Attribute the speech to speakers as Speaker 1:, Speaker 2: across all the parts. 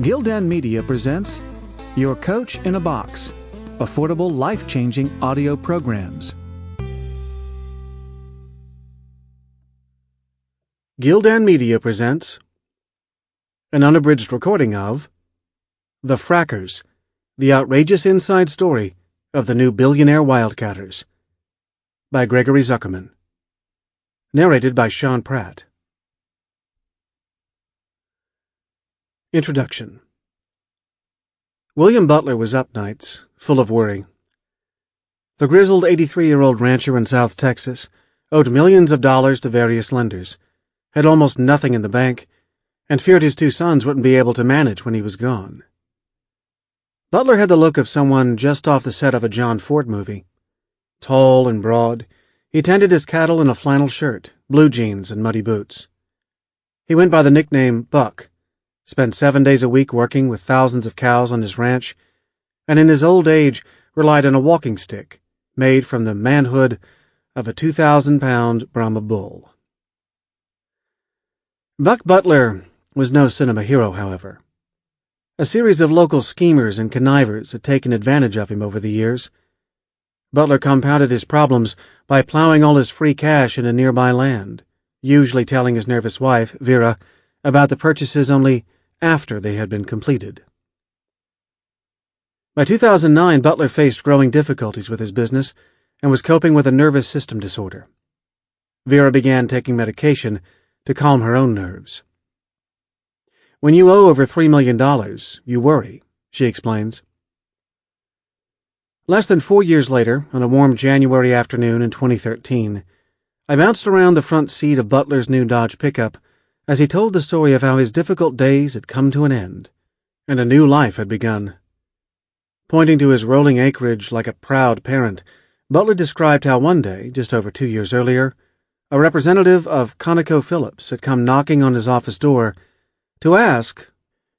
Speaker 1: Gildan Media presents Your Coach in a Box, affordable, life-changing audio programs.
Speaker 2: Gildan Media presents an unabridged recording of The Frackers, the outrageous inside story of the new Billionaire Wildcatters by Gregory Zuckerman. Narrated by Pratt. Introduction. William Butler was up nights, full of worry. The grizzled 83-year-old rancher in South Texas owed millions of dollars to various lenders, had almost nothing in the bank, and feared his two sons wouldn't be able to manage when he was gone. Butler had the look of someone just off the set of a John Ford movie. Tall and broad, he tended his cattle in a flannel shirt, blue jeans, and muddy boots. He went by the nickname Buck, spent 7 days a week working with thousands of cows on his ranch, and in his old age relied on a walking stick made from the manhood of a 2,000-pound Brahma bull. Buck Butler was no cinema hero, however. A series of local schemers and connivers had taken advantage of him over the years. Butler compounded his problems by plowing all his free cash into nearby land, usually telling his nervous wife, Vera, about the purchases only after they had been completed. By 2009, Butler faced growing difficulties with his business and was coping with a nervous system disorder. Vera began taking medication to calm her own nerves. When you owe over $3 million, you worry, she explains. Less than 4 years later, on a warm January afternoon in 2013, I bounced around the front seat of Butler's new Dodge pickup as he told the story of how his difficult days had come to an end, and a new life had begun. Pointing to his rolling acreage like a proud parent, Butler described how one day, just over 2 years earlier, a representative of ConocoPhillips had come knocking on his office door to ask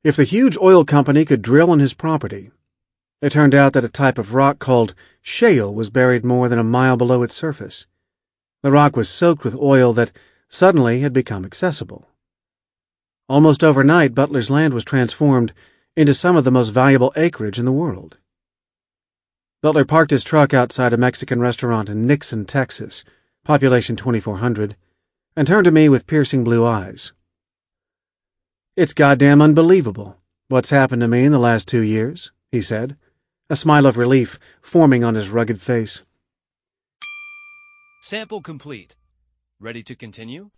Speaker 2: if the huge oil company could drill on his property. It turned out that a type of rock called shale was buried more than a mile below its surface. The rock was soaked with oil that suddenly had become accessible. Almost overnight, Butler's land was transformed into some of the most valuable acreage in the world. Butler parked his truck outside a Mexican restaurant in Nixon, Texas, population 2,400, and turned to me with piercing blue eyes. "It's goddamn unbelievable what's happened to me in the last 2 years," he said, a smile of relief forming on his rugged face.
Speaker 3: Sample complete. Ready to continue?